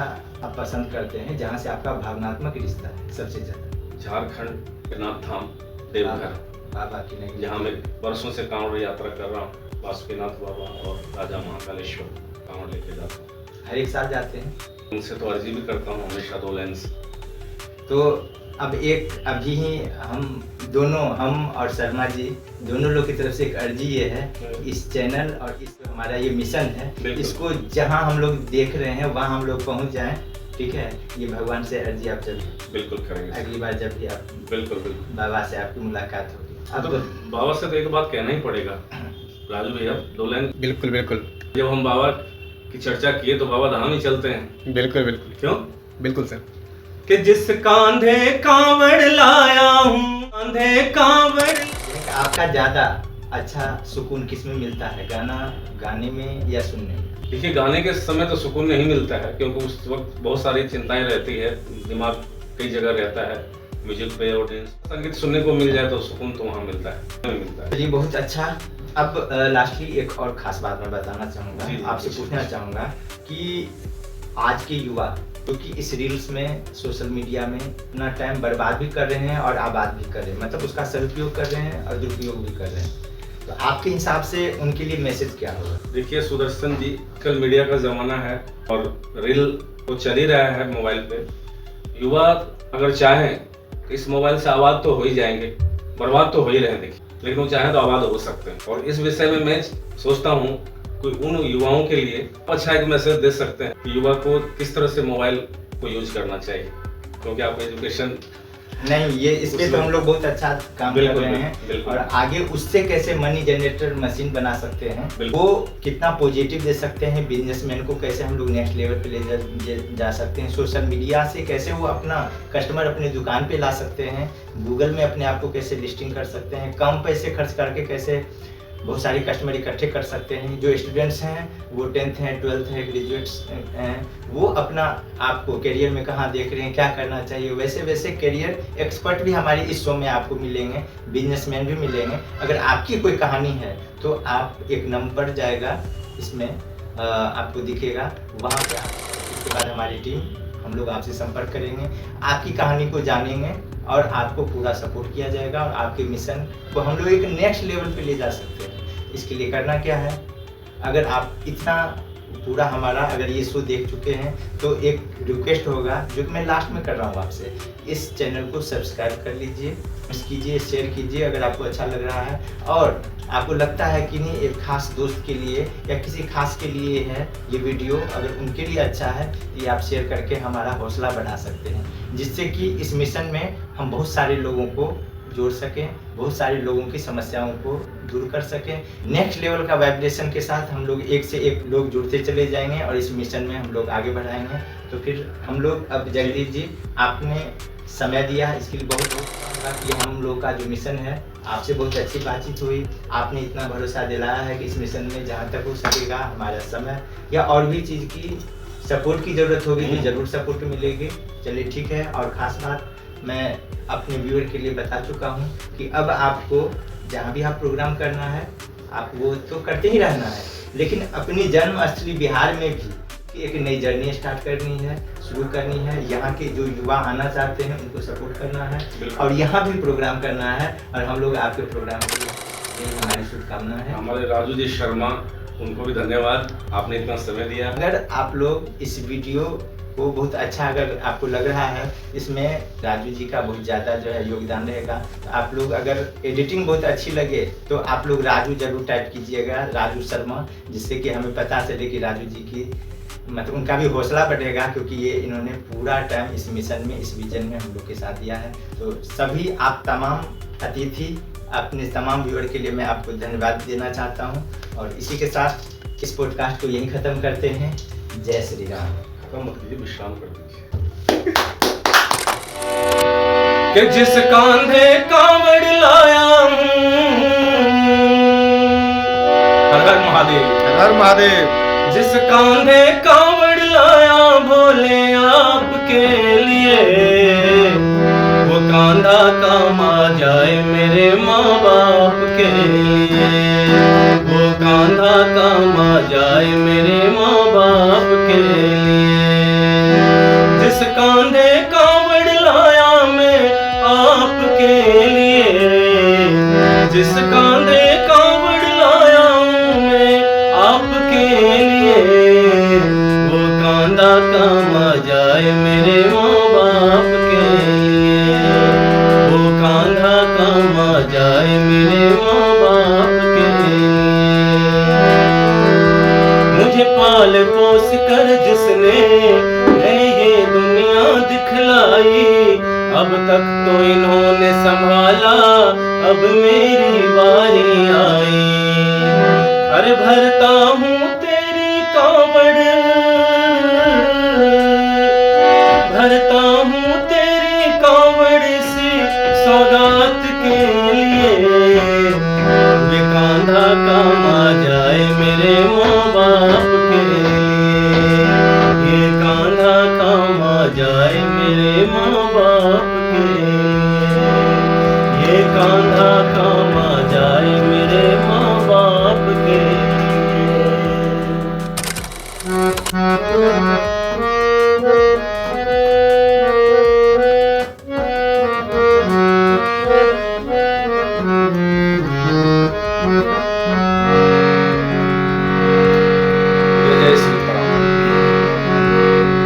[SPEAKER 2] आप पसंद करते हैं, जहाँ से आपका भावनात्मक रिश्ता है सबसे ज्यादा?
[SPEAKER 1] झारखंड के नाथ धाम देवघर,
[SPEAKER 2] बाबा की नहीं,
[SPEAKER 1] जहाँ मैं वर्षों से कांवड़ यात्रा कर रहा हूँ। बासुकीनाथ बाबा और राजा महाकालेश्वर कांवड़ लेके जाता हूँ।
[SPEAKER 2] हर एक साल जाते हैं?
[SPEAKER 1] उनसे तो अर्जी भी करता हूँ हमेशा 2 लाइन से।
[SPEAKER 2] तो अब एक अभी ही हम और शर्मा जी दोनों लोग की तरफ से एक अर्जी ये है, इस चैनल और इस हमारा ये मिशन है, इसको जहाँ हम लोग देख रहे हैं वहाँ हम लोग पहुँच जाएं। ठीक है, ये भगवान से अर्जी आप जब
[SPEAKER 1] बिल्कुल करेंगे
[SPEAKER 2] अगली बार जब भी आप
[SPEAKER 1] बिल्कुल
[SPEAKER 2] बाबा से आपकी मुलाकात होगी।
[SPEAKER 1] अब तो बाबा से तो एक बात कहना ही पड़ेगा राजू भैया, 2 लाइन।
[SPEAKER 3] बिल्कुल बिल्कुल
[SPEAKER 1] जब हम बाबा की चर्चा किए तो बाबा धाम ही चलते हैं।
[SPEAKER 3] बिल्कुल बिल्कुल
[SPEAKER 1] क्यों?
[SPEAKER 3] बिल्कुल सर। कि जिस कांधे कांवड़ लाया हूँ, कांधे कांवड़।
[SPEAKER 2] आपका ज्यादा अच्छा सुकून किस में मिलता है, गाना गाने में या सुनने में?
[SPEAKER 1] देखिए, गाने के समय तो सुकून नहीं मिलता है, क्योंकि उस वक्त बहुत सारी चिंताएं रहती है, दिमाग कई जगह रहता है, म्यूजिक पे ऑडियंस। संगीत सुनने को मिल जाए तो सुकून तो वहाँ मिलता है।
[SPEAKER 2] जी बहुत अच्छा। अब लास्टली एक और खास बात मैं बताना चाहूँगा, आपसे पूछना चाहूँगा कि आज के युवा क्योंकि इस रील्स में, सोशल मीडिया में अपना टाइम बर्बाद भी कर रहे हैं और आबाद भी कर रहे हैं, मतलब उसका सदुपयोग कर रहे हैं और दुरुपयोग भी कर रहे हैं, तो आपके हिसाब से उनके लिए मैसेज क्या होगा?
[SPEAKER 1] देखिए सुदर्शन जी, कल मीडिया का जमाना है और रील तो चल ही रहा है मोबाइल पे। युवा अगर चाहें इस मोबाइल से आबाद तो हो ही जाएंगे, बर्बाद तो हो ही रहे, देखिए, लेकिन वो चाहें तो आबाद हो सकते हैं। और इस विषय में मैं सोचता हूँ कोई उन युवाओं के लिए अच्छा एक मैसेज दे सकते हैं कि युवा को किस तरह से मोबाइल को यूज करना चाहिए, क्योंकि आप एजुकेशन
[SPEAKER 2] नहीं, ये इस पे तो हम लोग बहुत अच्छा काम कर रहे हैं, और आगे उससे कैसे मनी जनरेटर मशीन बना सकते हैं, वो कितना पॉजिटिव दे सकते हैं, बिजनेसमैन को कैसे हम लोग नेक्स्ट लेवल पे ले जा सकते हैं, सोशल मीडिया से कैसे वो अपना कस्टमर अपने दुकान पे ला सकते हैं, गूगल में अपने आप को कैसे लिस्टिंग कर सकते हैं, कम पैसे खर्च करके कैसे बहुत सारे कस्टमर इकट्ठे कर सकते हैं। जो स्टूडेंट्स हैं वो 10th हैं, 12th हैं, ग्रेजुएट्स हैं, वो अपना आपको करियर में कहाँ देख रहे हैं, क्या करना चाहिए, वैसे वैसे करियर एक्सपर्ट भी हमारे इस शो में आपको मिलेंगे, बिजनेसमैन भी मिलेंगे। अगर आपकी कोई कहानी है तो आप एक नंबर जाएगा इसमें आपको दिखेगा, वहाँ पे उसके बाद हमारी टीम हम लोग आपसे संपर्क करेंगे, आपकी कहानी को जानेंगे और आपको पूरा सपोर्ट किया जाएगा और आपके मिशन को हम लोग एक नेक्स्ट लेवल पे ले जा सकते हैं। इसके लिए करना क्या है, अगर आप इतना पूरा हमारा अगर ये शो देख चुके हैं तो एक रिक्वेस्ट होगा जो कि मैं लास्ट में कर रहा हूँ आपसे, इस चैनल को सब्सक्राइब कर लीजिए, कीजिए, शेयर कीजिए अगर आपको अच्छा लग रहा है, और आपको लगता है कि नहीं एक खास दोस्त के लिए या किसी खास के लिए है ये वीडियो, अगर उनके लिए अच्छा है तो ये आप शेयर करके हमारा हौसला बढ़ा सकते हैं, जिससे कि इस मिशन में हम बहुत सारे लोगों को जोड़ सकें, बहुत सारे लोगों की समस्याओं को दूर कर सकें। नेक्स्ट लेवल का वाइब्रेशन के साथ हम लोग एक से एक लोग जुड़ते चले जाएंगे और इस मिशन में हम लोग आगे बढ़ाएंगे। तो फिर हम लोग अब जगदीश जी, आपने समय दिया, इसके लिए बहुत बहुत धन्यवाद। कि हम लोग का जो मिशन है, आपसे बहुत अच्छी बातचीत हुई, आपने इतना भरोसा दिलाया है कि इस मिशन में जहाँ तक हो सकेगा हमारा समय या और भी चीज़ की सपोर्ट की ज़रूरत होगी तो ज़रूर सपोर्ट मिलेगी। चलिए ठीक है। और ख़ास बात मैं अपने व्यूअर के लिए बता चुका हूँ कि अब आपको जहाँ भी आप प्रोग्राम करना है आप वो तो करते ही रहना है, लेकिन अपनी जन्मस्थली बिहार में भी एक नई जर्नी स्टार्ट करनी है, शुरू करनी है। यहाँ के जो युवा आना चाहते हैं उनको सपोर्ट करना है और यहाँ भी प्रोग्राम करना है। और हम लोग आपके प्रोग्राम के लिए हमारी शुभकामना है।
[SPEAKER 1] हमारे राजू जी शर्मा, उनको भी धन्यवाद, आपने इतना समय दिया।
[SPEAKER 2] अगर आप लोग इस वीडियो को बहुत अच्छा अगर आपको लग रहा है, इसमें राजू जी का बहुत ज़्यादा जो है योगदान रहेगा, तो आप लोग अगर एडिटिंग बहुत अच्छी लगे तो आप लोग राजू जरूर टाइप कीजिएगा, राजू शर्मा, जिससे कि हमें पता चले कि राजू जी की मतलब उनका भी हौसला बढ़ेगा, क्योंकि ये इन्होंने पूरा टाइम इस मिशन में, इस विजन में हम लोग के साथ दिया है। तो सभी आप तमाम अतिथि, अपने तमाम व्यूअर के लिए मैं आपको धन्यवाद देना चाहता हूँ। और इसी के साथ इस पॉडकास्ट को यहीं ख़त्म करते हैं। जय श्री राम।
[SPEAKER 1] खत्म मत कीजिए, विश्राम कर दीजिए। कि जिस कांधे कांवड़ लाया हर हर महादेव,
[SPEAKER 4] हर हर महादेव।
[SPEAKER 1] जिस कांधे कांवड़ लाया भोले आपके लिए, वो कांधा काम आ जाए मेरे माँ बाप के लिए, वो कांधा काम आ जाए मेरे माँ बाप के लिए। जिस कांधे कांवड़ लाया मैं आपके लिए, जिस कांधे कांवड़ लाया हूँ मैं आपके लिए, वो कांधा काम आ जाए मेरे माँ बाप के लिए, वो कांधा काम आ जाए मेरे माँ बाप के लिए। मुझे पाल पोस कर जिसने है ये दुनिया दिखलाई, अब तक तो इन्होंने संभाला, अब मेरी बारी आई। अरे भरता हूँ तेरी कांवड़, भरता हूँ तेरी कांवड़ सी सौगात के लिए, वे कांधा काम आ जाए मेरे माँ बाप के लिए, ये कांधा काम आ जाए मेरे माँ बाप के लिए, ये कांधा काम आ जाए मेरे माँ बाप के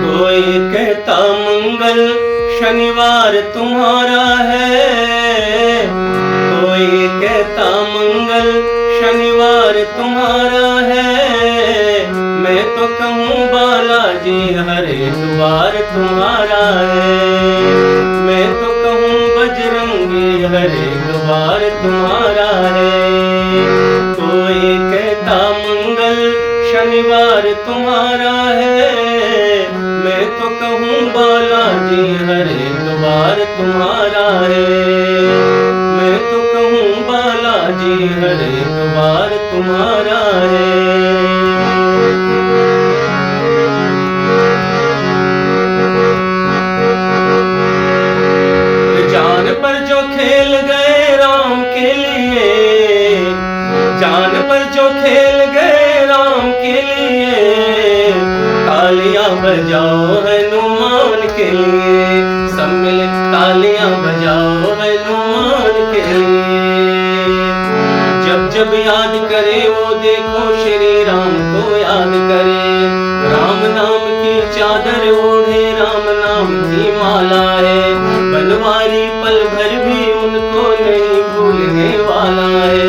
[SPEAKER 1] कोई कहता मंगल शनिवार तुम्हारा है, कोई कहता मंगल शनिवार तुम्हारा है, मैं तो कहूँ बालाजी हर इतवार तुम्हारा है, मैं तो कहूँ बजरंगी हर इतवार तुम्हारा है। कोई कहता मंगल शनिवार तुम्हारा है, मैं तो कहूँ बालाजी हर इतवार तुम्हारा है, मैं तो कहूँ बालाजी हर इतवार तुम्हारा है। जान पर जो खेल गए राम के लिए, जान पर जो खेल गए राम के लिए, तालियां बजाओ हनुमान के लिए, सब मिले तालियां बजाओ हनुमान के लिए। जब जब याद करे वो देखो श्री राम को याद करे, राम नाम की चादर ओढ़े राम नाम की माला है, बनवारी पल भर भी उनको नहीं भूलने वाला है।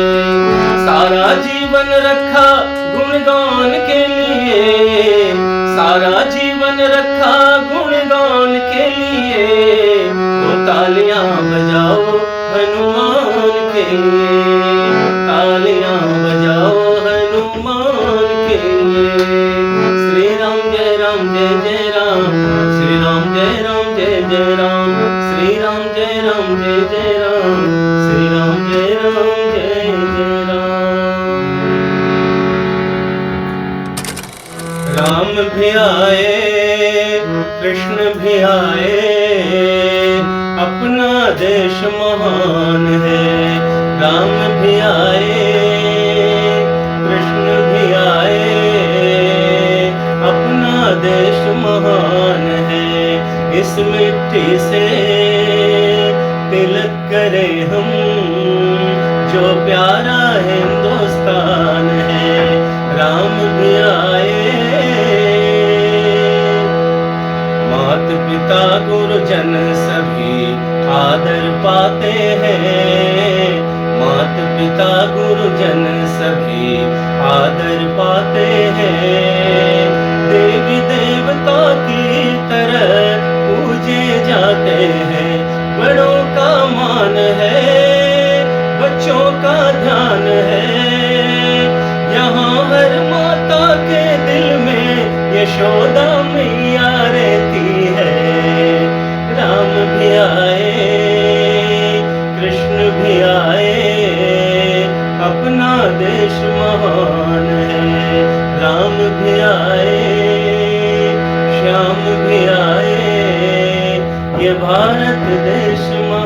[SPEAKER 1] सारा जीवन रखा गुणगान के लिए, सारा जीवन रखा गुणगान के लिए, वो तालियां बजाओ हनुमान के लिए, तालियां बजाओ हनुमान के लिए। श्री राम जय जय राम, श्री राम जय राम
[SPEAKER 3] जय जय राम, श्री राम जय राम जय जय राम, श्री राम जय राम जय जय राम। राम भी आए कृष्ण भी आए, अपना देश महान है। राम भी आए कृष्ण भी आए, अपना देश महान है। इस मिट्टी से तिलक करें हम, जो प्यारा हिंदुस्तान है। राम भी आए, मात पिता गुरुजन सभी आदर पाते हैं। मात पिता गुरुजन सभी आदर पाते हैं। देवी देवता की तरह पूजे जाते हैं। बड़ों का मान है, बच्चों का ध्यान है। यहाँ हर माता के दिल में यशोदा मैया रहती है। राम भी आए कृष्ण भी आए, अपना देश महान है। राम भी आए श्याम भी आए, ये भारत देश महान